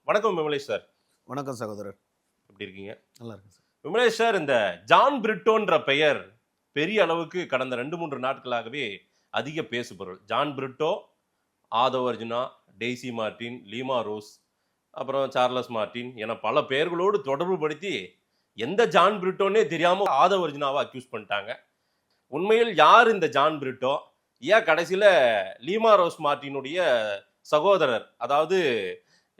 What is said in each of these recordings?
வணக்கம் விமலேஷ் சார். வணக்கம் சகோதரர். எப்படி இருக்கீங்க? நல்லா இருக்கு சார். விமலேஷ் சார், இந்த ஜான் பிரிட்டோன்ற பெயர் பெரிய அளவுக்கு கடந்த 2-3 நாட்களாகவே அதிக பேசுபொருள். John Brito, Aadhav Arjuna, Daisy Martin, Leema Rose, அப்புறம் சார்லஸ் மார்டின் என பல பெயர்களோடு தொடர்பு படுத்தி எந்த ஜான் பிரிட்டோன்னே தெரியாம ஆதவ் அர்ஜுனாவை அக்யூஸ் பண்ணிட்டாங்க. உண்மையில் யார் இந்த ஜான் பிரிட்டோ? ஏன் கடைசியில லீமா ரோஸ் மார்டினுடைய சகோதரர், அதாவது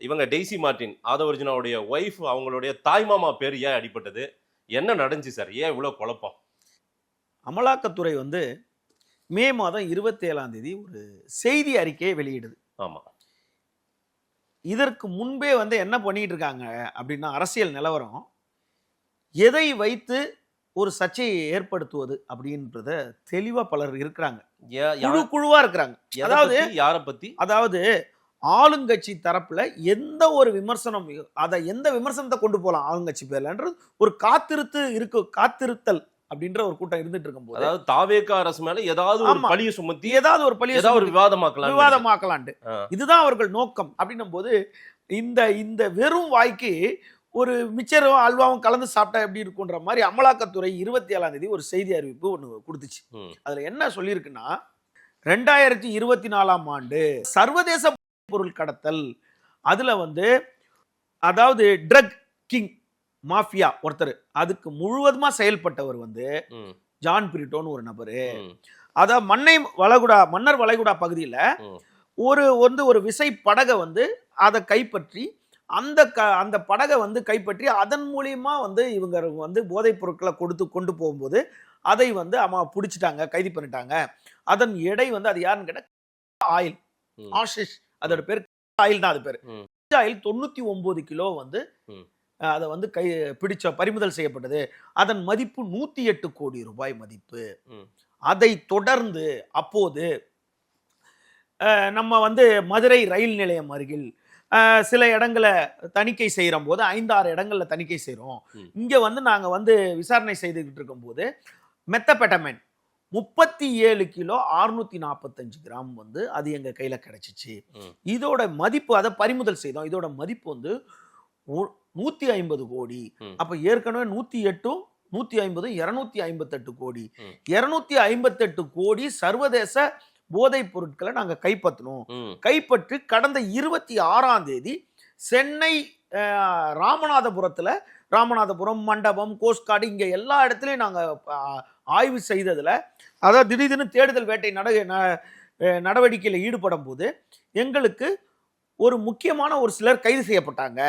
இவங்க டெய்சி மார்டின், ஆதவ் அர்ஜுனாவுடைய ஒய்ஃப், அவங்களுடைய தாய்மாமா பேர் ஏன் அடிபட்டது? என்ன நடந்துச்சு சார்? ஏன் இவ்வளோ குழப்பம்? அமலாக்கத்துறை மே மாதம் 27ஆம் தேதி ஒரு செய்தி அறிக்கையை வெளியிடுது. ஆமா. இதற்கு முன்பே என்ன பண்ணிட்டு இருக்காங்க அப்படின்னா, அரசியல் நிலவரம் எதை வைத்து ஒரு சர்ச்சையை ஏற்படுத்துவது அப்படின்றத தெளிவா பலர் இருக்கிறாங்க, குழுவா இருக்கிறாங்க. அதாவது யாரை பத்தி? அதாவது ஆளுங்கட்சி தரப்புல எந்த ஒரு விமர்சனம், எந்த விமர்சனத்தை கொண்டு போகலாம் ஆளுங்கட்சி பேர்லன்றது ஒரு காத்திருத்தல் அப்படின்ற ஒரு கூட்டம் இருந்துட்டு இருக்கும் போது, அதாவது தாவேகா அரசு மேல ஏதாவது ஒரு பழியை சுமத்தி ஏதாவது ஒரு விவாதமாக்கலான்ட்டு இதுதான் அவர்கள் நோக்கம். அப்படின்னும் போது இந்த வெறும் வாய்க்கு ஒரு மிச்சரும் அல்வாவும் கலந்து சாப்பிட்டா எப்படி இருக்குன்ற மாதிரி அமலாக்கத்துறை 27ஆம் தேதி ஒரு செய்தி அறிவிப்பு ஒன்று கொடுத்துச்சு. அதுல என்ன சொல்லியிருக்குன்னா, 2024ஆம் ஆண்டு சர்வதேச பொருள் கடத்தல், அதுல அதாவது ட்ரக் கிங் மாஃபியா ஒருத்தர், அதுக்கு முழுவதுமா செயல்பட்டவர் ஜான் பிரிட்டோன்னு ஒரு நபரு. அதாவது மன்னர் வளைகுடா பகுதியில ஒரு விசை படகை அதை கைப்பற்றி அந்த படகை கைப்பற்றி அதன் மூலியமா இவங்க போதைப் பொருட்களை கொண்டு போகும்போது அதை பிடிச்சிட்டாங்க, கைது பண்ணிட்டாங்க. அதன் எடை அது யாருன்னு கேட்டா ஆயில், ஆஷிஷ், அதோட பேர் ஆயில் தான். அது பேர் ஆயில். 99 கிலோ அதை பறிமுதல் செய்யப்பட்டது. அதன் மதிப்பு 108 கோடி ரூபாய் மதிப்பு. அதை தொடர்ந்து அப்போது நம்ம மதுரை ரயில் நிலையம் அருகில் சில இடங்களை தணிக்கை செய்யற போது 5-6 இடங்கள்ல தணிக்கை செய்யறோம். இங்க நாங்க விசாரணை செய்துகிட்டு இருக்கும் போது மெத்தபெட்டமைன் 37 கிலோ 645 கிராம் அது எங்க கையில கிடைச்சிச்சு. இதோட மதிப்பு, அதை பறிமுதல் செய்தோம். இதோட மதிப்பு 150 கோடி. அப்ப ஏற்கனவே 108, 150, 258 கோடி. 258 கோடி சர்வதேச போதைப் பொருட்களை நாங்க கைப்பற்றணும். கைப்பற்றி கடந்த 26ஆம் தேதி சென்னை ராமநாதபுரம், மண்டபம், கோஸ்ட்கார்டு, இங்க எல்லா இடத்துலயும் நாங்க ஆய்வு செய்ததுல, அதாவது திடீர்னு தேடுதல் வேட்டை நடவடிக்கையில் ஈடுபடும் போது எங்களுக்கு ஒரு முக்கியமான ஒரு சிலர் கைது செய்யப்பட்டாங்க.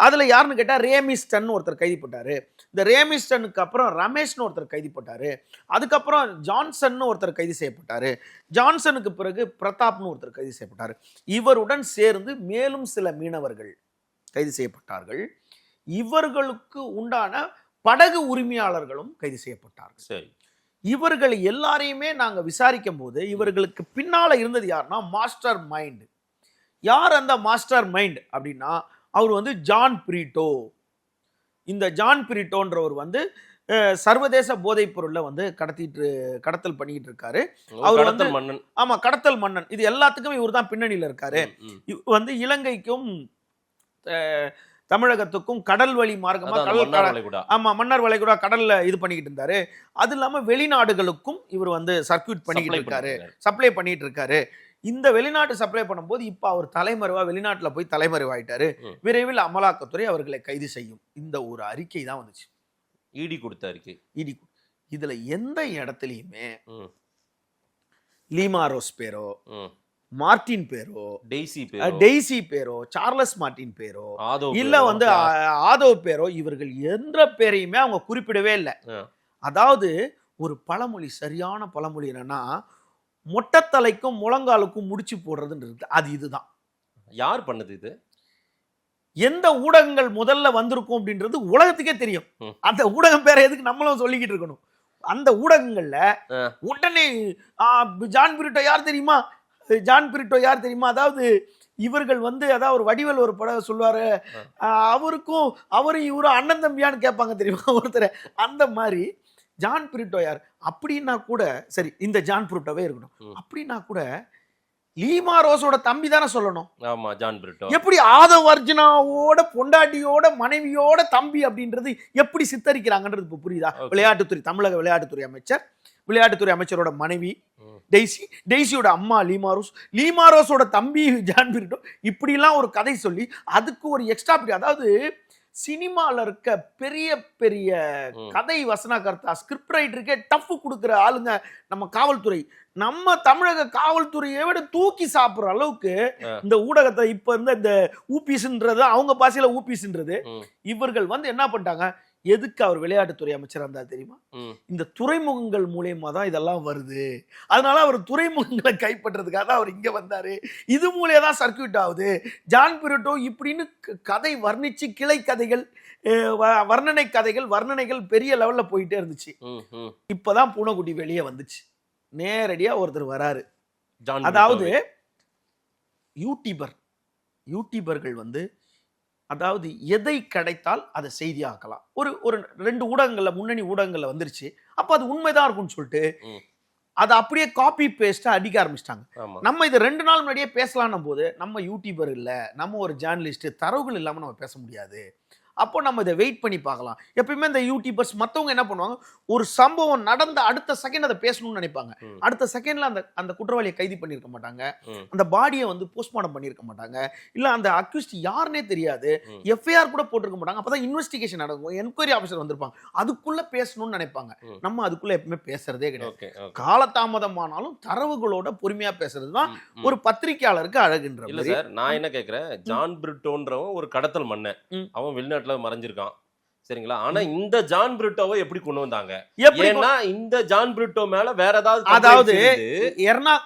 அதுல யாருன்னு கேட்டா ரேமிஸ்டன் ஒருத்தர் கைதுப்பட்டாரு. இந்த ரேமிஸ்டனுக்கு அப்புறம் ரமேஷ்னு ஒருத்தர் கைதுப்பட்டாரு. அதுக்கப்புறம் ஜான்சன் ஒருத்தர் கைது செய்யப்பட்டாரு. ஜான்சனுக்கு பிறகு பிரதாப்னு ஒருத்தர் கைது செய்யப்பட்டாரு. இவருடன் சேர்ந்து மேலும் சில மீனவர்கள் கைது செய்யப்பட்டார்கள். இவர்களுக்கு உண்டான படகு உரிமையாளர்களும் கைது செய்யப்பட்டார்கள். சரி. இவர்கள் எல்லாரையுமே நாங்க விசாரிக்கும் போது இவர்களுக்கு பின்னால இருந்தது யாருன்னா மாஸ்டர் மைண்ட். யார் அந்த மாஸ்டர் மைண்ட் அப்படின்னா, அவர் ஜான் பிரிட்டோ. இந்த ஜான் பிரிட்டோன்றவர் சர்வதேச போதைப் பொருளை கடத்தல் பண்ணிட்டு இருக்காரு. அவர் மன்னன். ஆமா, கடத்தல் மன்னன். இது எல்லாத்துக்கும் இவர் தான் பின்னணியில இருக்காரு. இலங்கைக்கும் தமிழகத்துக்கும் கடல் வழி மார்க்கமா மன்னர் வளைகுடா கடல்ல இது பண்ணிக்கிட்டு இருந்தாரு. அது இல்லாம வெளிநாடுகளுக்கும் இவர் சர்க்யூட் பண்ணிக்கிட்டு இருக்காரு, சப்ளை பண்ணிட்டு இருக்காரு. இந்த வெளிநாட்டு சப்ளை பண்ணும்போது இப்ப அவர் வெளிநாட்டுல போய் தலைமறைவாயிட்டாரு. விரைவில் அமலாக்கத்துறை அவர்களை கைது செய்யும். இந்த ஒரு அறிக்கை தான் வந்துச்சு, இடி கொடுத்த அறிக்கை. இதுல எந்த இடத்துலயுமே லீமா ரோஸ் பேரோ, மார்டின் பேரோ, டெய்சி பேரோ, சார்லஸ் மார்டின் பேரோ, இல்ல ஆதவ் பேரோ, இவர்கள் எந்த பேரையுமே அவங்க குறிப்பிடவே இல்லை. அதாவது ஒரு பழமொழி, சரியான பழமொழி என்னன்னா, மொட்டத்தலைக்கும் முழங்காலுக்கும் முடிச்சு போடுறதுன்னு இருக்கு. அது இதுதான். யார் பண்ணது இது? எந்த ஊடகங்கள் முதல்ல வந்திருக்கும் அப்படின்றது உலகத்துக்கே தெரியும். அந்த ஊடகம் பேரை எதுக்கு நம்மளும் சொல்லிக்கிட்டு இருக்கணும்? அந்த ஊடகங்கள்ல உடனே ஜான் பிரிட்டோ யார் தெரியுமா, ஜான் பிரிட்டோ யார் தெரியுமா, அதாவது இவர்கள் அதாவது ஒரு வடிவேல் ஒரு படம் சொல்லுவாரு, அவரும் இவரும் அண்ணன் தம்பியான்னு கேட்பாங்க தெரியுமா ஒருத்தர். அந்த மாதிரி ஜான் பிரிட்டோ யார் அப்படின்னா கூட சரி, இந்த ஜான் பிரிட்டோவே இருக்கட்டும். அப்படின்னா கூட லீமா ரோஸோட தம்பி தானே சொல்லணும். ஆமா, ஜான் பிரிட்டோ. எப்படி ஆதவ் அர்ஜுனாவோட பொண்டாட்டியோட மனைவியோட தம்பி அப்படின்றது எப்படி சித்தரிக்கிறாங்கன்றது இப்ப புரியுதா? விளையாட்டுத்துறை, தமிழக விளையாட்டுத்துறை அமைச்சரோட மனைவி டெய்சியோட அம்மா லீமா ரோஸோட தம்பி ஜான் பிரிட்டோ, இப்படிலாம் ஒரு கதை சொல்லி அதுக்கு ஒரு எக்ஸ்ட்ரா பீரியட். அதாவது சினிமால இருக்க பெரிய பெரிய கதை வசனகர்த்தா, ஸ்கிரிப்ட் ரைட்டருக்கே டஃப் கொடுக்குற ஆளுங்க நம்ம காவல்துறை. நம்ம தமிழக காவல்துறையை விட தூக்கி சாப்பிடுற அளவுக்கு இந்த ஊடகத்தை இப்ப இருந்த இந்த ஊபிஸ்ன்றது, அவங்க பாசையில ஊபிஸ்ன்றது, இவர்கள் வந்து என்ன பண்ணிட்டாங்க, எதுக்கு அவர் விளையாட்டுத்துறை அமைச்சராக இருந்தா தெரியுமா? இந்த துறைமுகங்கள் மூலியமா தான் இதெல்லாம் வருது. அதனால அவர் துறைமுகங்களை கைப்பற்றதுக்காக தான் அவர் இங்க வந்தாரு. இது மூலியா தான் சர்க்கியூட் ஆகுது. ஜான் பிரிட்டோ இப்படின்னு கதை வர்ணிச்சு, கிளை கதைகள், வர்ணனைகள் பெரிய லெவல்ல போயிட்டே இருந்துச்சு. இப்பதான் பூனைக்குட்டி வெளியே வந்துச்சு. நேரடியா ஒருத்தர் வராரு. அதாவது யூடியூபர்கள் வந்து, அதாவது எதை கிடைத்தால் அதை செய்தியாக்கலாம். ஒரு 2 ஊடகங்கள்ல, முன்னணி ஊடகங்கள்ல வந்துருச்சு. அப்ப அது உண்மைதான் இருக்கும்னு சொல்லிட்டு அதை அப்படியே காப்பி பேஸ்டா அடிக்க ஆரம்பிச்சிட்டாங்க. நம்ம இது 2 நாள் முன்னாடியே பேசலான்னும் போது, நம்ம யூடியூபர் இல்ல, நம்ம ஒரு ஜேர்னலிஸ்ட், தரவுகள் இல்லாம நம்ம பேச முடியாது. அப்போ நம்ம இதை வெயிட் பண்ணி பார்க்கலாம். எப்பயுமே இந்த யூடியூபர்ஸ் மற்றவங்க என்ன பண்ணுவாங்க, ஒரு சம்பவம் நடந்த அடுத்த செகண்ட் அதை பேசணும்னு நினைப்பாங்க. அடுத்த செகண்ட்ல அந்த குற்றவாளியை கைது பண்ணியிருக்க மாட்டாங்க, அந்த பாடியை வந்து போஸ்ட்மார்ட்டம் பண்ணியிருக்க மாட்டாங்க, இல்ல அந்த அக்யூஸ்ட் யாருன்னே தெரியாது, எஃப்ஐஆர் கூட போட்டிருக்க மாட்டாங்க. அப்பதான் இன்வெஸ்டிகேஷன் நடக்கும், என்கொயரி ஆஃபீஸர் வந்திருப்பாங்க, அதுக்குள்ள பேசணும்னு நினைப்பாங்க. நம்ம அதுக்குள்ள எப்பவுமே பேசுறதே கிடையாது. காலதாமதமானாலும் தரவுகளோட பொறுமையா பேசுறதுதான் ஒரு பத்திரிகையாளருக்கு அழகுன்ற. இல்ல சார், நான் என்ன கேட்கிறேன், ஜான் பிரிட்டோன்றவன் ஒரு கடத்தல் மன்னன், அவன் வெளிநாட்டுல மறைஞ்சிருக்கான், சரிங்களா? ஆனா இந்த ஜான் பிரிட்டோவை எப்படி கொண்டு வந்தாங்க? ஏன்னா இந்த ஜான் பிரிட்டோ மேல வேற ஏதாவது,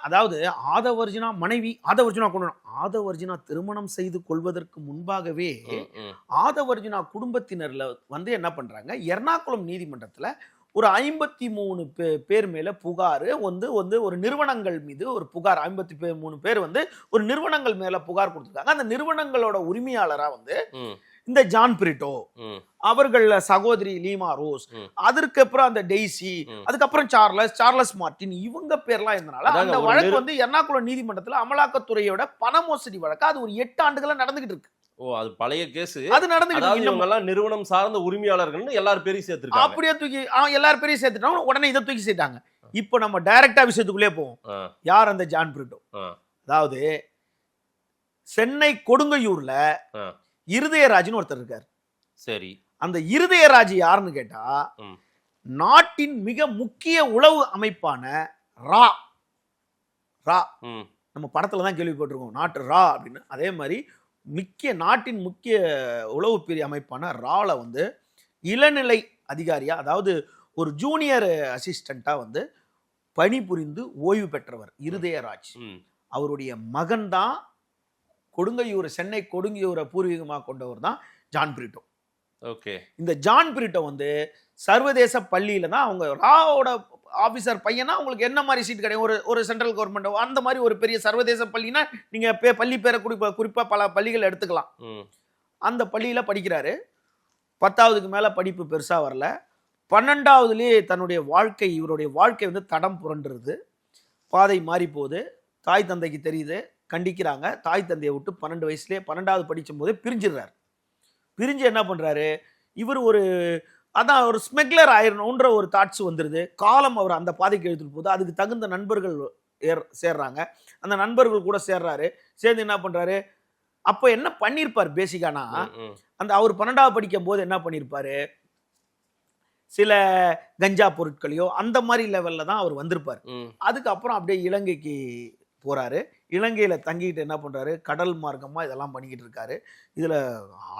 அதாவது ஆதவ் அர்ஜுனா மனைவி, ஆதவ் அர்ஜுனா திருமணம் செய்து கொள்வதற்கு முன்பாகவே ஆதவ் அர்ஜுனா குடும்பத்தினர்ல வந்து என்ன பண்றாங்க, எர்ணாகுளம் நீதிமன்றத்துல ஒரு 53 பேர் மேல புகார் வந்து ஒரு நிறுவனங்கள் மீது ஒரு புகார், 53 பேர் வந்து ஒரு நிறுவனங்கள் மேல புகார் கொடுத்திருக்காங்க. அந்த நிறுவனங்களோட உரிமையாளரா வந்து இந்த ஜான் பிரிட்டோ, அவர்கள் சகோதரி லீமா ரோஸ், அதற்கு அப்புறம் அந்த டெய்சி, அதுக்கப்புறம் சார்லஸ் மார்டின், இவங்க பேர்லாம் இருந்தனால அந்த வழக்கு வந்து எர்ணாகுளம் நீதிமன்றத்துல அமலாக்கத்துறையோட பண மோசடி வழக்கு அது ஒரு 8 ஆண்டுகளா நடந்துகிட்டு இருக்கு. அது பழைய கேஸ். அது நடந்துகிட்டு இவங்க எல்லாம் நிறுவனம் சார்ந்த உரிமையாளர்கள் எல்லாரும் பேரையும் சேர்த்துருக்காங்க. அப்படியே தூக்கி எல்லாரும் பேரையும் சேர்த்துட்டாங்க. உடனே இதை தூக்கி சேர்த்தாங்க. இப்போ நம்ம டைரக்டா விஷயத்துக்குள்ளே போவோம். யார் அந்த ஜான் பிரிட்டோ? அதாவது சென்னை கொடுங்கையூர்ல இருதயராஜ்னு ஒருத்தர் இருக்காரு. சரி, அந்த இருதயராஜ் யாருன்னு கேட்டா, நாட்டின் மிக முக்கிய உளவு அமைப்பான ரா நம்ம படத்துல தான் கேள்விப்பட்டிருக்கோம், நாட்டு ரா அப்படின்னு. அதே மாதிரி நாட்டின் முக்கிய உளவு பிரிவு அமைப்பான ரால வந்து இளநிலை அதிகாரியா, அதாவது ஒரு ஜூனியர் அசிஸ்டண்டா வந்து பணிபுரிந்து ஓய்வு பெற்றவர் இருதயராஜ். அவருடைய மகன் தான் சென்னை கொடுங்கையூரை பூர்வீகமாக கொண்டவர் தான் ஜான் பிரிட்டோ. ஓகே, இந்த ஜான் பிரிட்டோ வந்து சர்வதேச பள்ளியில தான், அவங்க ராவோட ஆபீசர் பையனா உங்களுக்கு என்ன மாதிரி சீட் கிடைக்கும், ஒரு சென்ட்ரல் கவர்மெண்ட் அந்த மாதிரி ஒரு பெரிய சர்வதேச பள்ளினா நீங்க பள்ளி பேரை குறிப்பா பல பள்ளிகள் எடுத்துக்கலாம். அந்த பள்ளியில படிக்கிறாரு. 10வது மேல படிப்பு பெருசா வரல. 12வதுலயே இவருடைய வாழ்க்கை வந்து தடம் புரண்டுருது, பாதை மாறி போகுது. தாய் தந்தைக்கு தெரியுது, கண்டிக்கிறாங்க. தாய் தந்தையை விட்டு 12 வயசுலேயே 12வது படிச்சும் போதே பிரிஞ்சிடுறாரு. பிரிஞ்சு என்ன பண்றாரு, இவர் ஒரு ஸ்மெக்லர் ஆயிரணுன்ற ஒரு தாட்ஸ் வந்துருது. காலம் அவர் அந்த பாதைக்கு எடுத்துட்டு போகுது. அதுக்கு தகுந்த நண்பர்கள் சேர்றாங்க. அந்த நண்பர்கள் கூட சேர்றாரு. சேர்ந்து என்ன பண்றாரு, அப்போ என்ன பண்ணியிருப்பார் பேசிக்கானா, அந்த அவர் 12வது படிக்கும் போது என்ன பண்ணியிருப்பாரு, சில கஞ்சா பொருட்களையோ அந்த மாதிரி லெவல்ல தான் அவர் வந்திருப்பார். அதுக்கப்புறம் அப்படியே இலங்கைக்கு போறாரு. இலங்கையில தங்கிட்டு என்ன பண்றாரு, கடல் மார்க்கமா இதெல்லாம் பண்ணிக்கிட்டு இருக்காரு. இதுல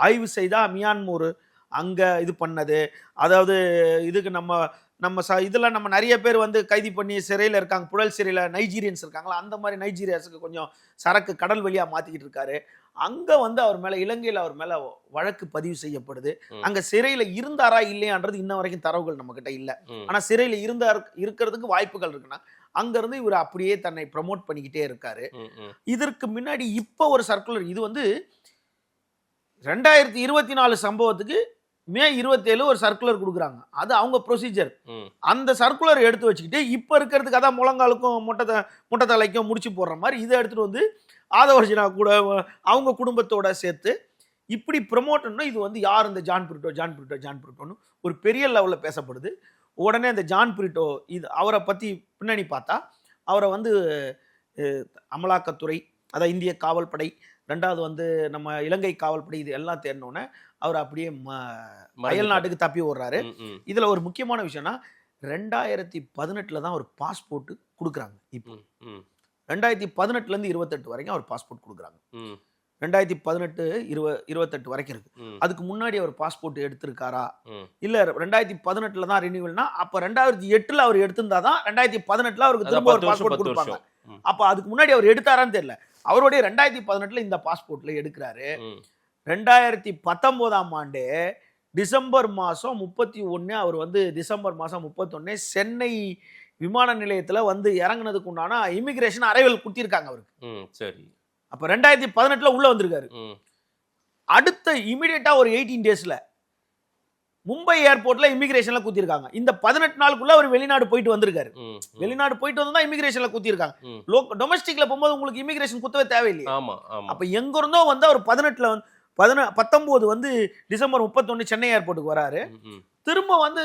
ஆய்வு செய்தா மியான்மர் அங்க இது பண்ணது, அதாவது இதுக்கு இதுல நம்ம நிறைய பேர் வந்து கைது பண்ணி சிறையில இருக்காங்க, புழல் சிறையில நைஜீரியன்ஸ் இருக்காங்களா, அந்த மாதிரி நைஜீரியாஸுக்கு கொஞ்சம் சரக்கு கடல் வழியா மாத்திக்கிட்டு இருக்காரு. அங்க வந்து அவர் மேல, இலங்கையில அவர் மேல வழக்கு பதிவு செய்யப்படுது. அங்க சிறையில இருந்தாரா இல்லையான்றது இன்ன வரைக்கும் தரவுகள் நம்ம கிட்ட இல்ல. ஆனா சிறையில இருக்கிறதுக்கு வாய்ப்புகள் இருக்குன்னா, அங்க இருந்து இவர் அப்படியே தன்னை ப்ரமோட் பண்ணிக்கிட்டே இருக்காரு. இதற்கு முன்னாடி இப்ப ஒரு சர்க்குலர், இது வந்து 2024 சம்பவத்துக்கு மே 27 ஒரு சர்க்குலர் கொடுக்குறாங்க. அது அவங்க ப்ரொசீஜர். ம். அந்த சர்க்குலர் எடுத்து வச்சுக்கிட்டு இப்ப இருக்கிறதுக்கு அதான் முழங்காலுக்கும் முட்டை தலைக்கும் முடிச்சு போடுற மாதிரி இதை எடுத்துட்டு வந்து ஆதவர்ஜினா கூட அவங்க குடும்பத்தோட சேர்த்து இப்படி ப்ரமோட்னா இது வந்து யார் இந்த ஜான் பிரிட்டோன்னு ஒரு பெரிய லெவல்ல பேசப்படுது. உடனே இந்த ஜான் பிரிட்டோ இது அவரை பத்தி பின்னணி பார்த்தா அவரை வந்து அமலாக்கத்துறை, அதாவது இந்திய காவல்படை, ரெண்டாவது வந்து நம்ம இலங்கை காவல்படை, இது எல்லாம் தேடினோன்னே அவர் அப்படியே அயல் நாட்டுக்கு தப்பி ஓடுறாரு. இதுல ஒரு முக்கியமான விஷயம்னா 2018 தான் ஒரு பாஸ்போர்ட் கொடுக்குறாங்க. இப்போ 2018 இருந்து 28 வரைக்கும் அவர் பாஸ்போர்ட் கொடுக்குறாங்க. 2018 28 வரைக்கும் இருக்கு. அதுக்கு முன்னாடி அவர் பாஸ்போர்ட் எடுத்திருக்காரா இல்ல 2018 தான் ரினியூவல்னா அப்ப 2008 அவர் எடுத்திருந்தாதான் 2018 அவருக்கு திரும்ப ஒரு பாஸ்போர்ட் கொடுப்பாங்க. அப்ப அதுக்கு முன்னாடி அவர் எடுத்தாரான்னு தெரியல. அவருடைய 2018 இந்த பாஸ்போர்ட்ல எடுக்கிறாரு. 2019 ஆண்டு டிசம்பர் மாசம் 31 அவர் வந்து டிசம்பர் மாசம் 31 சென்னை விமான நிலையத்துல வந்து இறங்குனதுக்கு உண்டான இமிகிரேஷன் அரைவல் குத்திருக்காங்க அவருக்கு. சரி. அப்ப 2018 உள்ள வந்திருக்காரு. அடுத்த இமிடியேட்டா ஒரு 18 டேஸ்ல மும்பை ஏர்போர்ட்ல இமிகிரேஷன்ல குத்திருக்காங்க. இந்த 18 நாளுக்குள்ள அவர் வெளிநாடு போயிட்டு வந்திருக்காரு. வெளிநாடு போயிட்டு வந்து தான் இமிகிரேஷன்ல குத்திருக்காங்க. டொமஸ்டிக்ல போகும்போது உங்களுக்கு இமிகிரேஷன் குத்தவே தேவையில்லை. அப்ப எங்க இருந்தோ வந்து அவர் 19 வந்து டிசம்பர் 31 சென்னை ஏர்போர்ட்டுக்கு வராரு. திரும்ப வந்து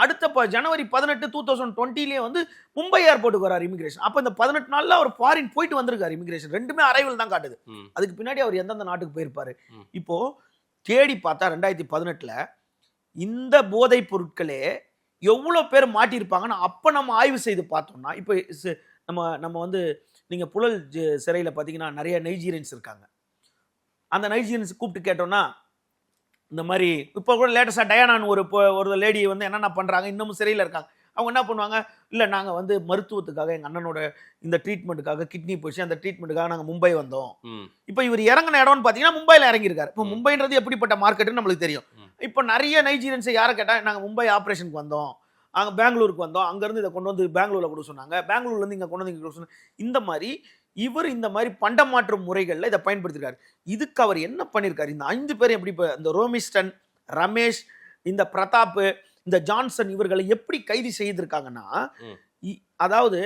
அடுத்த ஜனவரி 18 2020 வந்து மும்பை ஏர்போர்ட்டுக்கு வராரு இமிகிரேஷன். அப்ப இந்த 18 நாள்ல அவர் ஃபாரின் போயிட்டு வந்திருக்காரு இமிகிரேஷன். ரெண்டுமே அரைவல் தான் காட்டுது. அதுக்கு பின்னாடி அவர் எந்தெந்த நாட்டுக்கு போயிருப்பாரு. இப்போ தேடி பார்த்தா 2018 இந்த போதைப் பொருட்களே எவ்வளவு பேர் மாட்டியிருப்பாங்கன்னு அப்ப நம்ம ஆய்வு செய்து பார்த்தோம்னா, இப்போ நம்ம வந்து நீங்க புழல் சிறையில பாத்தீங்கன்னா நிறைய நைஜீரியன்ஸ் இருக்காங்க. அந்த நைஜீரியன்ஸ் கூப்பிட்டு கேட்டோம்னா இந்த மாதிரி இப்போ கூட லேட்டஸ்டாக டயானான்னு ஒரு லேடி வந்து என்னென்ன பண்ணுறாங்க, இன்னமும் சிறையில் இருக்காங்க. அவங்க என்ன பண்ணுவாங்க, இல்லை நாங்கள் வந்து மருத்துவத்துக்காக எங்கள் அண்ணனோட இந்த ட்ரீட்மெண்ட்டுக்காக கிட்னி போச்சு, அந்த ட்ரீட்மெண்ட்டுக்காக நாங்கள் மும்பை வந்தோம். இப்போ இவர் இறங்கின இடம்னு பார்த்தீங்கன்னா மும்பையில் இறங்கியிருக்காரு. இப்போ மும்பைன்றது எப்படிப்பட்ட மார்க்கெட்டுன்னு நம்மளுக்கு தெரியும். இப்போ நிறைய நைஜீரியன்ஸை யாரை கேட்டால் நாங்கள் மும்பை ஆப்ரேஷனுக்கு வந்தோம், அங்கே பெங்களூருக்கு வந்தோம், அங்கேருந்து இதை கொண்டு வந்து பெங்களூரில் கொடுக்க சொன்னாங்க, பெங்களூர்லேருந்து இங்கே கொண்டு வந்து இங்கே கொடுக்க சொன்னாங்க. இந்த மாதிரி இவர் இந்த மாதிரி பண்டமாற்று முறைகளில் இதை பயன்படுத்திருக்காரு. இதுக்கு அவர் என்ன பண்ணியிருக்காரு, இந்த 5 பேரும் எப்படி இப்போ இந்த ரோமிஸ்டன், ரமேஷ், இந்த பிரதாப், இந்த ஜான்சன் இவர்களை எப்படி கைது செய்திருக்காங்கன்னா, அதாவது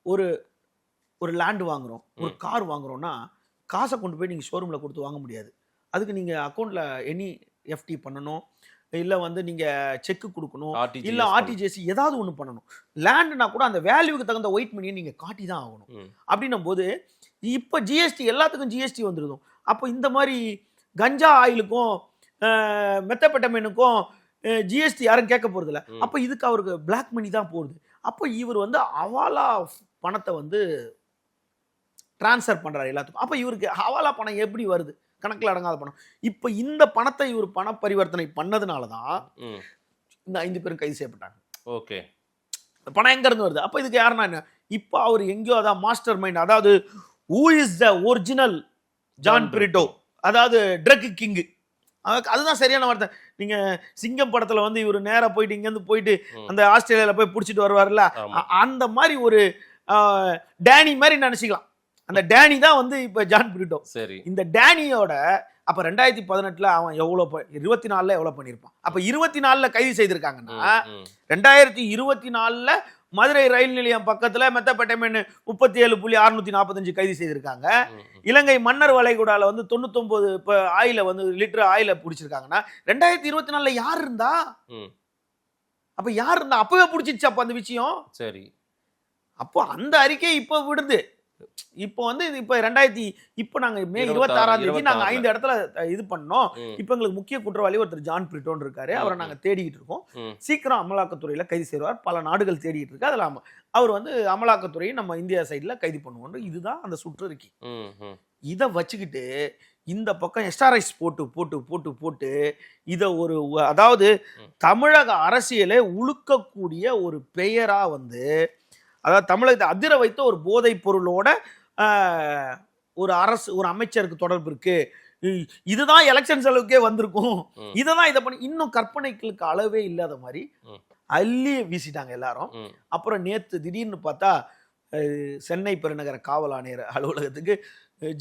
ஒரு லேண்ட் வாங்குறோம், ஒரு கார் வாங்குறோம்னா காசை கொண்டு போய் நீங்கள் ஷோரூமில் கொடுத்து வாங்க முடியாது. அதுக்கு நீங்கள் அக்கௌண்ட்டில் NEFT பண்ணணும், இல்லை வந்து நீங்கள் செக்கு கொடுக்கணும், இல்லை RTGS ஏதாவது ஒன்று பண்ணணும். லேண்டுனா கூட அந்த வேல்யூக்கு தகுந்த ஒயிட் மணியை நீங்கள் காட்டி தான் ஆகணும். அப்படின்னும் போது இப்போ ஜிஎஸ்டி எல்லாத்துக்கும் ஜிஎஸ்டி வந்துருதும். அப்போ இந்த மாதிரி கஞ்சா ஆயிலுக்கும் மெத்தபெட்டமைனுக்கும் ஜிஎஸ்டி யாரும் கேட்க போகிறதில்ல. அப்போ இதுக்கு அவருக்கு பிளாக் மணி தான் போகுது. அப்போ இவர் வந்து ஹவாலா பணத்தை வந்து டிரான்ஸ்ஃபர் பண்ணுறாரு எல்லாத்துக்கும். அப்போ இவருக்கு ஹவாலா பணம் எப்படி வருது, கணக்கில் அடங்காத பணம். இப்போ இந்த பணத்தை இவர் பண பரிவர்த்தனை பண்ணதுனால தான் இந்த 5 பேரும் கைது செய்யப்பட்டாங்க. ஓகே, பணம் எங்க இருந்து வருது? அப்போ இதுக்கு யாருன்னா என்ன, இப்போ அவர் எங்கேயோ அதான் மாஸ்டர் மைண்ட், அதாவது who is the original John Britto, அதாவது ட்ரக் கிங், அதுதான் சரியான வார்த்தை. நீங்க சிங்கம் படத்துல வந்து இவர் நேரா போயிட்டு இங்கேருந்து போயிட்டு அந்த ஆஸ்திரேலியால போய் பிடிச்சிட்டு வருவார்ல, அந்த மாதிரி ஒரு டேனி மாதிரி நினைச்சிக்கலாம். அந்த டேனி தான் வந்து இப்ப ஜான் பிரிட்டோ. சரி, இந்த டேனியோட அப்ப 2018 அவன் எவ்வளவு 24 எவ்வளவு பண்ணிருப்பான். அப்ப 24 கைது செய்திருக்காங்கன்னா 2024 மதுரை ரயில் நிலையம் பக்கத்துல மெத்தபெட்டமைன் 37.645 கைது செய்திருக்காங்க. இலங்கை மன்னர் வளைகுடால வந்து 99 ஆயில வந்து லிட்டர் ஆயில பிடிச்சிருக்காங்கன்னா 2024 யார் இருந்தா, அப்ப யார் இருந்தா அப்பவே பிடிச்சிச்சு அப்ப அந்த விஷயம். சரி, அப்போ அந்த அறிக்கை இப்ப விடுது. இப்போ வந்து இப்போ இப்போ நாங்க மே 26ஆம் தேதி நாங்க 5 இடத்துல இது பண்ணோம். இப்போ எங்களுக்கு முக்கிய குற்றவாளி ஒருத்தர் ஜான் பிரிட்டோன் இருக்காரு, அவரை நாங்க தேடிட்டு இருக்கோம். சீக்கிரம் அமலாக்கத்துறையில கைது செய்வார், பல நாடுகள் தேடிட்டு இருக்கு. அதுல அவர் வந்து அமலாக்கத்துறையை நம்ம இந்தியா சைட்ல கைது பண்ணுவோம். இதுதான் அந்த சுற்றறிக்கை. இதை வச்சுக்கிட்டு இந்த பக்கம் எஸ்ஆர்ஐஸ் போட்டு போட்டு போட்டு போட்டு இதை அதாவது தமிழக அரசியலை உழுக்கக்கூடிய ஒரு பெயரா வந்து, அதாவது தமிழகத்தை அதிர வைத்த ஒரு போதைப் பொருளோட ஒரு அமைச்சருக்கு தொடர்பு இருக்கு, இதுதான் எலெக்ஷன் செலவுக்கே வந்திருக்கும், இதைதான் இதை பண்ணி இன்னும் கற்பனைகளுக்கு அளவே இல்லாத மாதிரி அள்ளி வீசிட்டாங்க எல்லாரும். அப்புறம் நேத்து திடீர்னு பார்த்தா சென்னை பெருநகர காவல் ஆணையர் அலுவலகத்துக்கு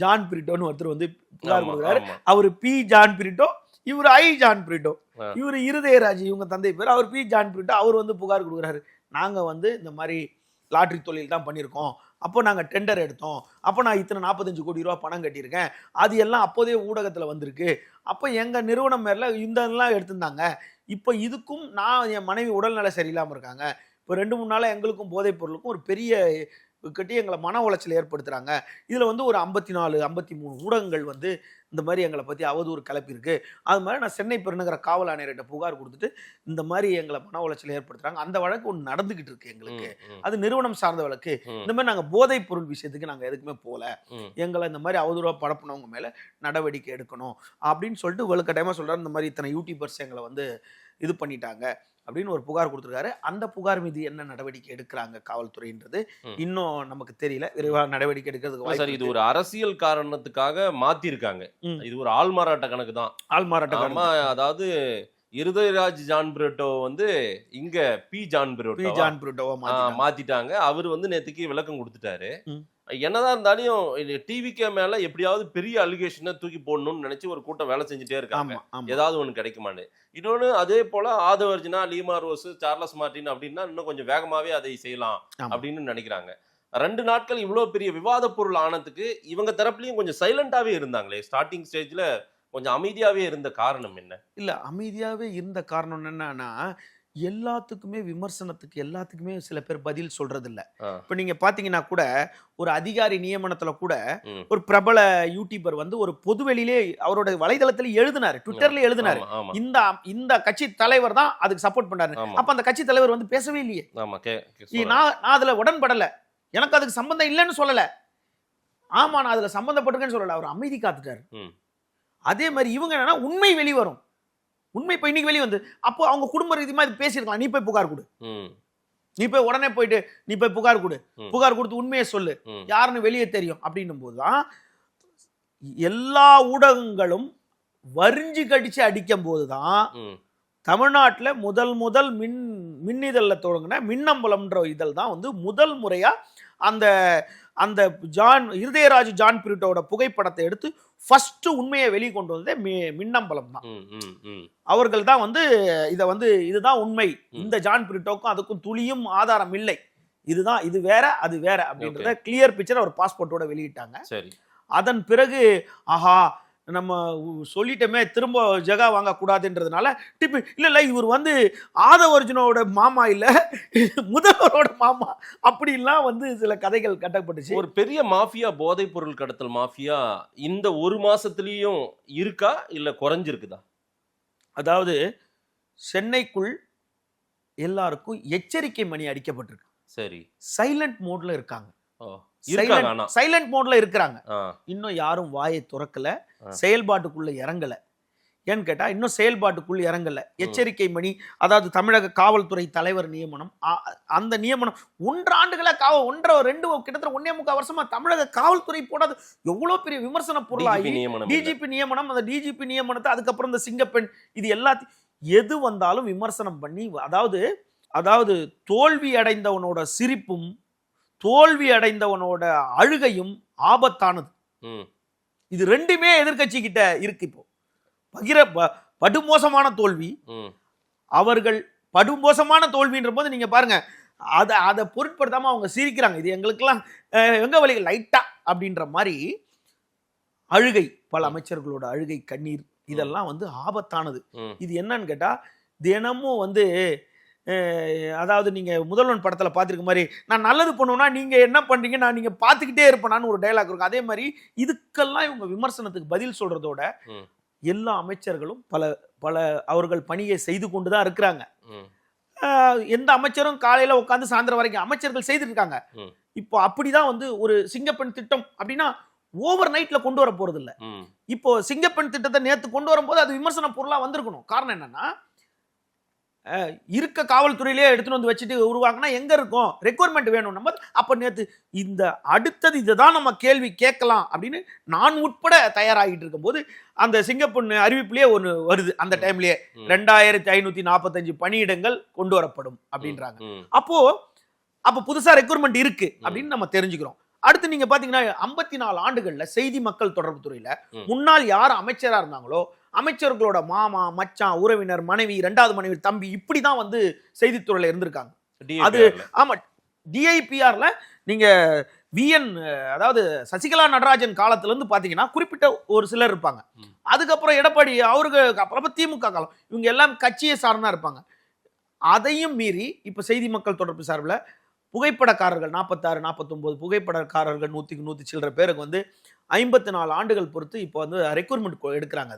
ஜான் பிரிட்டோன்னு ஒருத்தர் வந்து புகார் கொடுக்குறாரு. அவரு பி ஜான் பிரிட்டோ, இவர் ஐ ஜான் பிரிட்டோ. இவர் இருதயராஜ் இவங்க தந்தை பேர், அவர் பி ஜான் பிரிட்டோ, அவர் வந்து புகார் கொடுக்குறாரு. நாங்க வந்து இந்த மாதிரி லாட்ரி தொழில் தான் பண்ணியிருக்கோம், அப்போ நாங்கள் டெண்டர் எடுத்தோம், அப்போ நான் இத்தனை 45 கோடி ரூபா பணம் கட்டியிருக்கேன், அது எல்லாம் அப்போதே ஊடகத்தில் வந்திருக்கு, அப்போ எங்கள் நிறுவனம் மேல இதெல்லாம் எடுத்திருந்தாங்க, இப்போ இதுக்கும் நான் என் மனைவி உடல்நல சரியில்லாமல் இருக்காங்க, இப்போ 2-3 நாளாக எங்களுக்கும் போதைப் பொருளுக்கும் ஒரு பெரிய கட்டி எங்களை மன உளைச்சல் ஏற்படுத்துகிறாங்க, இதில் வந்து ஒரு 54-53 ஊடகங்கள் வந்து இந்த மாதிரி எங்களை பற்றி அவதூறு கிளப்பியிருக்கு, அது மாதிரி நான் சென்னை பெருநகர காவல் ஆணையர்கிட்ட புகார் கொடுத்துட்டு இந்த மாதிரி எங்களை மன உளைச்சல் ஏற்படுத்துகிறாங்க, அந்த வழக்கு ஒன்று நடந்துக்கிட்டு இருக்கு எங்களுக்கு, அது நிறுவனம் சார்ந்த வழக்கு, இந்த மாதிரி நாங்கள் போதைப் பொருள் விஷயத்துக்கு நாங்கள் எதுக்குமே போகல, எங்களை இந்த மாதிரி அவதூறாக பரப்புனவங்க மேலே நடவடிக்கை எடுக்கணும் அப்படின்னு சொல்லிட்டு வலுக்கட்டாயமாக சொல்கிறார். இந்த மாதிரி இத்தனை யூடியூபர்ஸ் எங்களை வந்து இது பண்ணிட்டாங்க அப்படின்னு ஒரு புகார் கொடுத்துருக்காரு. அந்த புகார் மீது என்ன நடவடிக்கை எடுக்கிறாங்க காவல்துறைன்றது இன்னும் நமக்கு தெரியல. விரைவாக நடவடிக்கை எடுக்கிறதுக்கு சார் இது ஒரு அரசியல் காரணத்துக்காக மாத்திருக்காங்க. இது ஒரு ஆள்மாறாட்ட கணக்கு தான். ஆள்மாறாட்ட அதாவது இருதயராஜ் ஜான் பிரிட்டோ வந்து இங்க பி ஜான் பிரிட்டோவா மாத்திட்டாங்க. அவர் வந்து நேத்துக்கு விளக்கம் கொடுத்துட்டாரு. என்னதான் இருந்தாலும் டிவிக்கே மேல எப்படியாவது பெரிய அலிகேஷனை தூக்கி போடணும்னு நினைச்சு ஒரு கூட்டம் வேலை செஞ்சுட்டே இருக்காங்க, ஏதாவது ஒண்ணு கிடைக்குமான்னு. இன்னொன்னு அதே போல Aadhav Arjuna, Lima rose, Charles Martin அப்படின்னா இன்னும் கொஞ்சம் வேகமாவே அதை செய்யலாம் அப்படின்னு நினைக்கிறாங்க. 2 நாட்கள் இவ்வளவு பெரிய விவாத பொருள் ஆனதுக்கு இவங்க தரப்புலயும் கொஞ்சம் சைலண்டாவே இருந்தாங்களே, ஸ்டார்டிங் ஸ்டேஜ்ல கொஞ்சம் அமைதியாவே இருந்த காரணம் என்ன? இல்ல அமைதியாவே இருந்த காரணம் என்னன்னா, எல்லாத்துக்குமே விமர்சனத்துக்கு எல்லாத்துக்குமே சில பேர் பதில் சொல்றது இல்ல. இப்ப நீங்க பாத்தீங்கன்னா கூட ஒரு அதிகாரி நியமனத்துல கூட ஒரு பிரபல யூடியூபர் வந்து ஒரு பொதுவெளியிலே அவரோட வலைதளத்துல எழுதினாரு, ட்விட்டர்ல எழுதினாரு, இந்த கட்சி தலைவர் தான் அதுக்கு சப்போர்ட் பண்ணாரு. அப்ப அந்த கட்சி தலைவர் வந்து பேசவே இல்லையே. நான் அதுல உடன்படல, எனக்கு அதுக்கு சம்பந்தம் இல்லைன்னு சொல்லல, ஆமா நான் அதுல சம்பந்தப்பட்டிருக்கேன்னு சொல்லல, அவர் அமைதி காத்துட்டாரு. அதே மாதிரி இவங்க என்னன்னா உண்மை வெளிவரும், உண்மை இப்ப இன்னைக்கு வெளியே வந்து அப்போ அவங்க குடும்ப ரீதியமா இது பேசியிருக்கலாம், நீ போய் புகார் கொடு, நீ போய் உடனே போயிட்டு நீ போய் புகார் கொடு, புகார் கொடுத்து உண்மையை சொல்லு, யாருன்னு வெளியே தெரியும் அப்படின்னும் போதுதான் எல்லா ஊடகங்களும் வரிஞ்சு கடிச்சு அடிக்கும் போதுதான் தமிழ்நாட்டில் முதல் மின்னிதழ்ல தொடங்கின மின்னம்பலம்ன்ற இதழ் தான் வந்து முதல் முறையா அந்த அந்த இருதயராஜ் ஜான் பிரிட்டோட புகைப்படத்தை எடுத்து ஃபர்ஸ்ட் உண்மையை வெளியே கொண்டு வந்ததே மின்னம்பலம் தான். அவர்கள் தான் வந்து இதை வந்து இதுதான் உண்மை, இந்த ஜான் பிரிட்டோக்கும் அதுக்கும் துளியும் ஆதாரம் இல்லை, இதுதான் இது வேற அது வேற அப்படின்றத கிளியர் பிக்சர் அவர் பாஸ்போர்ட்டோட வெளியிட்டாங்க. சரி, அதன் பிறகு ஆஹா நம்ம சொல்லிட்டோமே திரும்ப ஜகா வாங்க கூடாதுன்றதுனால இல்ல இவர் வந்து ஆதவர்ஜுனோட மாமா இல்ல முதல்வரோட மாமா அப்படிலாம் வந்து சில கதைகள் கட்டப்பட்டுச்சு. ஒரு பெரிய மாஃபியா, போதைப் பொருள் கடத்தல் மாஃபியா இந்த ஒரு மாசத்துலயும் இருக்கா இல்ல குறைஞ்சிருக்குதா? அதாவது சென்னைக்குள் எல்லாருக்கும் எச்சரிக்கை மணி அடிக்கப்பட்டிருக்கு. சரி, சைலண்ட் மோட்ல இருக்காங்க, சைலண்ட் மோட்ல இருக்கிறாங்க, இன்னும் யாரும் வாயை துறக்கல, செயல்பாட்டுக்குள்ள இறங்கல. ஏன்னு கேட்டா இன்னும் செயல்பாட்டுக்குள்ள இறங்கல. எச்சரிக்கை மணி, அதாவது தமிழக காவல்துறை தலைவர் நியமனம், அந்த நியமனம் 1 ஆண்டுகளா 1.5 கிட்டத்தட்ட 1.25 வருஷமா தமிழக காவல்துறை போடாது எவ்வளவு பெரிய விமர்சன பொருளாகி டிஜிபி நியமனம், அந்த டிஜிபி நியமனத்தை அதுக்கப்புறம் இந்த சிங்கப்பெண், இது எல்லாத்தையும் எது வந்தாலும் விமர்சனம் பண்ணி, அதாவது தோல்வி அடைந்தவனோட சிரிப்பும் தோல்வி அடைந்தவனோட அழுகையும் ஆபத்தானது. இது ரெண்டுமே எதிர்கட்சி கிட்ட இருக்கு. இப்போ படுமோசமான தோல்வி, அவர்கள் படுமோசமான தோல்வின்ற போது நீங்க பாருங்க, அதை பொருட்படுத்தாம அவங்க சிரிக்கிறாங்க, இது எங்களுக்கெல்லாம் எங்க வழி லைட்டா அப்படின்ற மாதிரி அழுகை, பல அமைச்சர்களோட அழுகை, கண்ணீர், இதெல்லாம் வந்து ஆபத்தானது. இது என்னன்னு கேட்டா தினமும் வந்து அதாவது நீங்க முதல்வன் படத்துல பார்த்திருக்க மாதிரி, நான் நல்லது பண்ணுவேன்னா நீங்க என்ன பண்றீங்க நான் நீங்க பார்த்துக்கிட்டே இருப்பேனான்னு ஒரு டயலாக் இருக்கும். அதே மாதிரி இதுக்கெல்லாம் இவங்க விமர்சனத்துக்கு பதில் சொல்றதோட எல்லா அமைச்சர்களும் பல அவர்கள் பணியை செய்து கொண்டுதான் இருக்கிறாங்க. எந்த அமைச்சரும் காலையில உட்காந்து சாயந்தரம் வரைக்கும் அமைச்சர்கள் செய்திருக்காங்க. இப்போ அப்படிதான் வந்து ஒரு சிங்கப்பெண் திட்டம் அப்படின்னா ஓவர் நைட்ல கொண்டு வர போறது இல்ல. இப்போ சிங்கப்பெண் திட்டத்தை நேத்து கொண்டு வரும்போது அது விமர்சன பொருளா வந்திருக்கணும். காரணம் என்னன்னா, இருக்க காவல்துறையிலே எடுத்துட்டு வந்து வச்சுட்டு உருவாக்கினா எங்க இருக்கும், ரெக்வயர்மெண்ட் வேணும் நம்ம. அப்ப நேத்து இந்த அடுத்தது இதுதான் நம்ம கேள்வி கேட்கலாம் அப்படின்னு நான் உட்பட தயாராகிட்டு இருக்கும் போது அந்த சிங்கப்பெண் அறிவிப்புலயே ஒன்று வருது. அந்த டைம்லயே 2545 பணியிடங்கள் கொண்டு வரப்படும் அப்படின்றாங்க. அப்போ புதுசா ரெக்வயர்மெண்ட் இருக்கு அப்படின்னு நம்ம தெரிஞ்சுக்கிறோம். அடுத்து நீங்க பாத்தீங்கன்னா 54 ஆண்டுகள்ல செய்தி மக்கள் தொடர்பு துறையில முன்னாள் யார் அமைச்சரா இருந்தாங்களோ அமைச்சர்களோட மாமா, மச்சான், உறவினர், மனைவி, 2வது மனைவி, தம்பி இப்படிதான் வந்து செய்தித்துறையில இருந்திருக்காங்க. அது ஆமா, டிஐபிஆர்ல நீங்க விஎன் அதாவது சசிகலா நடராஜன் காலத்துல இருந்து பாத்தீங்கன்னா குறிப்பிட்ட ஒரு சிலர் இருப்பாங்க. அதுக்கப்புறம் எடப்பாடி அவருக்கு அப்புறம் திமுக காலம் இவங்க எல்லாம் கட்சியை சார்ந்தா இருப்பாங்க. அதையும் மீறி இப்ப செய்தி மக்கள் தொடர்பு சார்பில் புகைப்படக்காரர்கள் 46, 49 புகைப்படக்காரர்கள் 100 சில்லற பேருக்கு வந்து 54 ஆண்டுகள் பொறுத்து இப்போ வந்து ரெக்ரூட்மெண்ட் எடுக்கிறாங்க.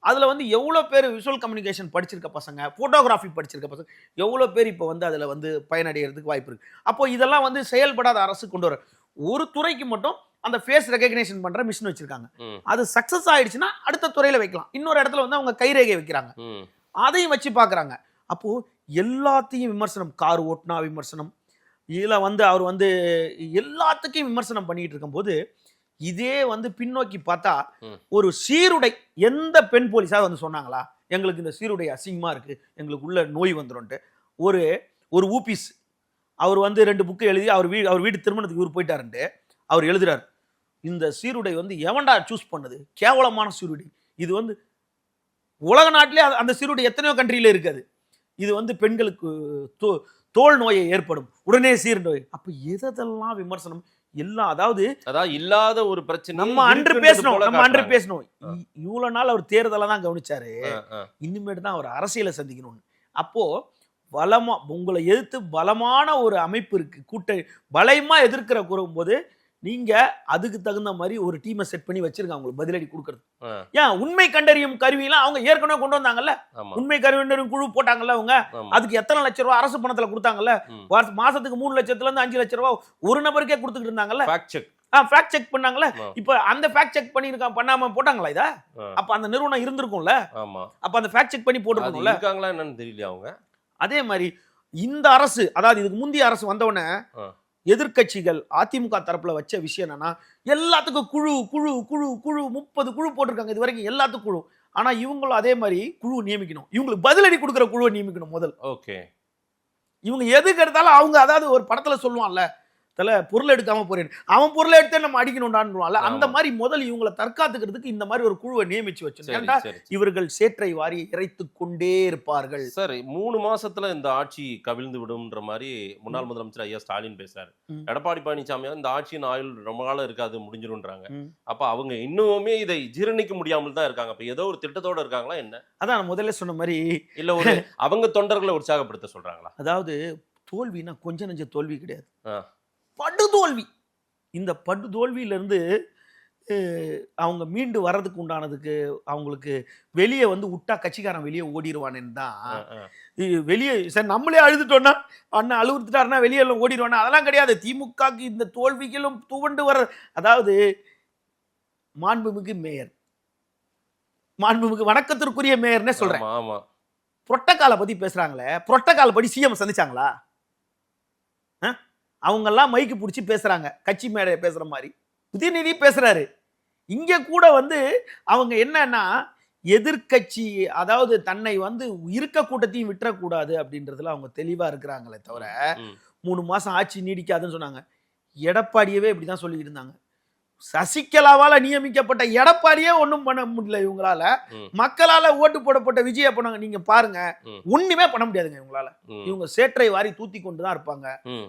அதுல வந்து எவ்வளவு பேர் விஷுவல் கம்யூனிகேஷன் படிச்சிருக்க பசங்க, போட்டோகிராஃபி படிச்சிருக்க பசங்க எவ்வளவு பேர் இப்போ வந்து அதுல வந்து பயனடைகிறதுக்கு வாய்ப்பு இருக்கு. அப்போ இதெல்லாம் வந்து செயல்படாத அரசு கொண்டு வர ஒரு துறைக்கு மட்டும் அந்த ஃபேஸ் ரெகக்னிஷன் பண்ற மிஷின் வச்சிருக்காங்க. அது சக்சஸ் ஆயிடுச்சுன்னா அடுத்த துறையில வைக்கலாம். இன்னொரு இடத்துல வந்து அவங்க கைரேகை வைக்கிறாங்க, அதையும் வச்சு பாக்குறாங்க. அப்போ எல்லாத்தையும் விமர்சனம், கார் ஓட்டுனா விமர்சனம், இதுல வந்து அவர் வந்து எல்லாத்துக்கும் விமர்சனம் பண்ணிட்டு இருக்கும்போது இதே வந்து பின்னோக்கி பார்த்தா ஒரு சீருடை எந்த பெண் போலீஸாவது வந்து சொன்னாங்களா எங்களுக்கு இந்த சீருடை அசிங்கமா இருக்கு, எங்களுக்கு உள்ள நோய் வந்துரும்ட்டு? ஒரு ஊபிஸ் அவர் வந்து 2 புக்கு எழுதி அவர் வீட்டு திருமணத்துக்கு இவர் போயிட்டாருன்ட்டு அவர் எழுதுறாரு, இந்த சீருடை வந்து எவன்டா சூஸ் பண்ணது, கேவலமான சீருடை, இது வந்து உலக நாட்டிலே அந்த சீருடை எத்தனையோ கண்ட்ரியில இருக்காது, இது வந்து பெண்களுக்கு தோல் நோயை ஏற்படும், உடனே சீர் நோய். அப்ப எதெல்லாம் விமர்சனம் எல்லாம், அதாவது இல்லாத ஒரு பிரச்சனை நம்ம அன்று பேசணும். இவ்வளவு நாள் அவர் தேர்தலை தான் கவனிச்சாரு, இனிமேட்டு தான் அவர் அரசியலை சந்திக்கணும்னு. அப்போ பலமா உங்களை எதிர்த்து பலமான ஒரு அமைப்பு இருக்கு, கூட்ட பலமா எதிர்க்கிற கூறும்போது நீங்க அதுக்கு தகுந்த மாதிரி ஒரு டீமை செட் பண்ணி வச்சிருக்காங்க உங்களுக்கு பதிலடி கொடுக்கறது. ஏன் உண்மை கண்டறியும் கருவியெல்லாம் அவங்க ஏற்கனவே கொண்டு வந்தாங்கல்ல, உண்மை கண்டறியும் குழு போட்டாங்கல்ல அவங்க, அதுக்கு எத்தனை லட்சம் ரூபாய் அரசு பணத்துல கொடுத்தாங்கல்ல, மாசத்துக்கு 3 லட்சத்துல இருந்து 5 லட்சம் ரூபாய் ஒரு நபருக்கே கொடுத்துட்டு இருந்தாங்கல்ல, ஃபேக்ட் செக் பண்ணாங்கல்ல. இப்ப அந்த ஃபேக்ட் செக் பண்ணாம போட்டாங்களா இத? அப்ப அந்த நிறுவனம் இருந்திருக்கும்ல, அப்ப அந்த ஃபேக்ட் செக் பண்ணி போட்டுருக்கணும்ல, இருக்காங்களா என்னன்னு தெரியல அவங்க. அதே மாதிரி இந்த அரசு, அதாவது இதுக்கு முந்தைய அரசு வந்தவொடனே எதிர்கட்சிகள் அதிமுக தரப்புல வச்ச விஷயம் என்னன்னா எல்லாத்துக்கும் குழு 30 குழு போட்டிருக்காங்க இது வரைக்கும், எல்லாத்துக்கும் குழு. ஆனா இவங்களும் அதே மாதிரி குழு நியமிக்கணும், இவங்களுக்கு பதிலடி கொடுக்குற குழுவை நியமிக்கணும் முதல். ஓகே, இவங்க எதுக்கு எடுத்தாலும் அவங்க, அதாவது ஒரு படத்துல சொல்லுவான்ல, பொருள் எடுக்காம போறேன், அவன் பொருளை எடுத்தே நம்ம அடிக்கணும்டான்னு, அந்த மாதிரி முதல் இவங்களை தற்காத்துக்கிறதுக்கு இந்த மாதிரி ஒரு குழுவை நியமிச்சு வச்சு இவர்கள் சேற்றை வாரி இறைத்து கொண்டே இருப்பார்கள். சார் 3 மாசத்துல இந்த ஆட்சி கவிழ்ந்து விடும்ன்ற மாதிரி முன்னாள் முதலமைச்சர் ஐயா ஸ்டாலின் பேசுறாரு. எடப்பாடி பழனிசாமி இந்த ஆட்சியின் ஆயுள் ரொம்ப காலம் இருக்காது, முடிஞ்சிரும்ன்றாங்க. அப்ப அவங்க இன்னுமே இதை ஜீரணிக்க முடியாமல் தான் இருக்காங்க. அப்ப ஏதோ ஒரு திட்டத்தோட இருக்காங்களா என்ன? அதான் முதல்ல சொன்ன மாதிரி, இல்ல ஒரு அவங்க தொண்டர்களை உற்சாகப்படுத்த சொல்றாங்களா? அதாவது தோல்வினா கொஞ்சம் நெஞ்ச தோல்வி கிடையாது, படுதோல்வி. இந்த படுதோல்வியிலிருந்து அவங்க மீண்டு வர்றதுக்கு உண்டானதுக்கு அவங்களுக்கு வெளியே வந்து விட்டா கட்சிக்காரன் வெளியே ஓடிடுவானேன்னு தான். வெளியே சரி நம்மளே அழுதுட்டோம்னா அண்ணன் அழுதுட்டாருன்னா வெளியே எல்லாம் ஓடிடுவானா, அதெல்லாம் கிடையாது. திமுகக்கு இந்த தோல்விகளும் துவண்டு வர, அதாவது மாண்புமிகு மேயர், மாண்புமிகு வணக்கத்திற்குரிய மேயர்னே சொல்றேன். புரோட்டோகாலை பத்தி பேசுறாங்களே, புரோட்டோகால் படி சிஎம் சந்திச்சாங்களா? அவங்க எல்லாம் மைக்கு பிடிச்சி பேசுறாங்க, கட்சி மேடை பேசுற மாதிரி உதயநிதி பேசுறாரு. இங்க கூட வந்து அவங்க என்னன்னா எதிர்கட்சி, அதாவது தன்னை வந்து இருக்க கூட்டத்தையும் விட்டுறக்கூடாது அப்படின்றதுல அவங்க தெளிவா இருக்கிறாங்களே தவிர 3 மாசம் ஆட்சி நீடிக்காதுன்னு சொன்னாங்க. எடப்பாடியவே இப்படிதான் சொல்லிட்டு இருந்தாங்க. சசிகலாவால நியமிக்கப்பட்ட எடப்பாடியே ஒன்றும் பண்ண முடியல இவங்களால. மக்களால ஓட்டு போடப்பட்ட விஜய பண்ணாங்க. நீங்க பாருங்க, ஒண்ணுமே பண்ண முடியாதுங்க இவங்களால. இவங்க சேற்றை வாரி தூத்தி கொண்டுதான் இருப்பாங்க.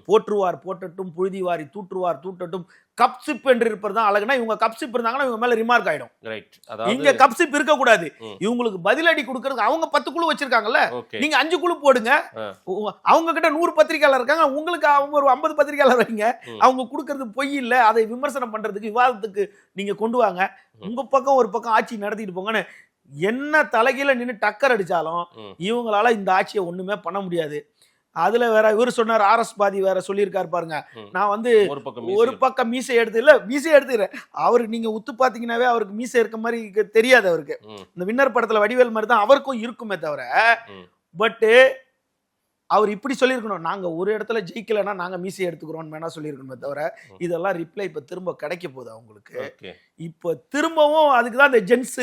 போற்றுவார் போட்டட்டும், புழுதி வாரி தூற்றுவார் தூட்டட்டும், கப்சிப் என்று இருப்பதுதான் அழகுனா, இவங்க கப்சிப் இருந்தாங்கன்னா இவங்க மேல ரிமார்க் ஆயிடும். இங்க கப்சிப் இருக்க கூடாது. இவங்களுக்கு பதிலடி கொடுக்கறதுக்கு அவங்க 10 குழு வச்சிருக்காங்கல்ல, நீங்க 5 குழு போடுங்க. அவங்க கிட்ட 100 பத்திரிகையாளர் இருக்காங்க, உங்களுக்கு அவங்க ஒரு 50 பத்திரிகையாளர் வைங்க. அவங்க கொடுக்கறது பொய் இல்ல, அதை விமர்சனம் பண்றதுக்கு விவாதத்துக்கு நீங்க கொண்டு வாங்க. உங்க பக்கம் ஒரு பக்கம் ஆட்சி நடத்திட்டு போங்கன்னு என்ன தலைகீழ நின்று டக்கர் அடிச்சாலும் இவங்களால இந்த ஆட்சியை ஒண்ணுமே பண்ண முடியாது. அதுல வேற இவர் சொன்னார், ஆர்எஸ் பாதி வேற சொல்லியிருக்காரு பாருங்க. நான் வந்து ஒரு பக்கம் மீசை எடுத்துக்கிறேன். அவருக்கு நீங்க உத்து பாத்தீங்கன்னாவே அவருக்கு மீசை இருக்க மாதிரி தெரியாது. அவருக்கு இந்த வின்னர் படத்துல வடிவேல் மாதிரி தான் அவருக்கும் இருக்குமே தவிர, பட் அவர் இப்படி சொல்லியிருக்கணும், நாங்க ஒரு இடத்துல ஜெயிக்கலன்னா நாங்க மீசை எடுத்துக்கிறோம் வேணா சொல்லியிருக்கணுமே தவிர, இதெல்லாம் ரிப்ளை இப்ப திரும்ப கிடைக்க போகுது அவங்களுக்கு. இப்ப திரும்பவும் அதுக்குதான் அந்த ஜென்ஸ்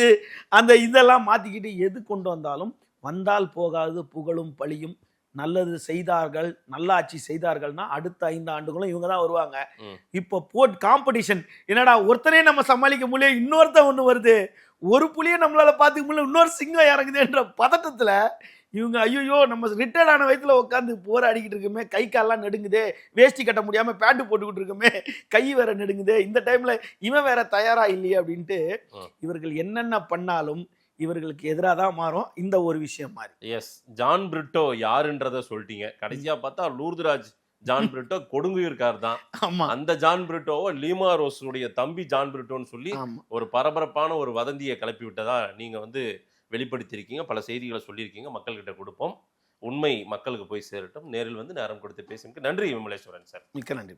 அந்த இதெல்லாம் மாத்திக்கிட்டு எது கொண்டு வந்தாலும் வந்தால் போகாது புகழும் பழியும் நல்லது செய்தார்கள், நல்லாட்சி செய்தார்கள்னா அடுத்த 5 ஆண்டுகளும் இவங்க தான் வருவாங்க. ம். இப்போ போட் காம்படிஷன், என்னடா ஒருத்தனே நம்ம சமாளிக்க முடியல, இன்னொருத்தன் ஒண்ணு வருது, ஒரு புலியை நம்மளால பாத்துக்க முடியல, இன்னொரு சிங்கம் இறங்குதுன்ற பதட்டத்துல இவங்க ஐயோ நம்ம ரிட்டையர்ட் ஆன வயசுல உட்காந்து போராடிக்கிட்டு இருக்குமே, கை கால்லாம் நடுங்குதே, வேஷ்டி கட்ட முடியாம பேண்ட் போட்டுக்கிட்டு இருக்குமே, கை வேற நடுங்குதே, இந்த டைம்ல இவன் வேற தயாரா இல்லையே அப்படின்ட்டு இவர்கள் என்னென்ன பண்ணாலும் இவர்களுக்கு எதிராக தான் மாறும் இந்த ஒரு விஷயம் மாதிரி. எஸ், ஜான் பிரிட்டோ யாருன்றத சொல்லிட்டீங்க. கடைசியா பார்த்தா லூர்துராஜ் ஜான் பிரிட்டோ கொடுங்குயிர்கார் தான். ஆமா அந்த ஜான் பிரிட்டோவை லீமா ரோஸுடைய தம்பி ஜான் பிரிட்டோன்னு சொல்லி ஆமா ஒரு பரபரப்பான ஒரு வதந்தியை கிளப்பி விட்டதா நீங்க வந்து வெளிப்படுத்தியிருக்கீங்க. பல செய்திகளை சொல்லியிருக்கீங்க. மக்கள்கிட்ட கொடுப்போம். உண்மை மக்களுக்கு போய் சேரட்டும். நேரில் வந்து நேரம் கொடுத்து பேசுங்க. நன்றி விமலேஸ்வரன் சார். மிக்க நன்றி.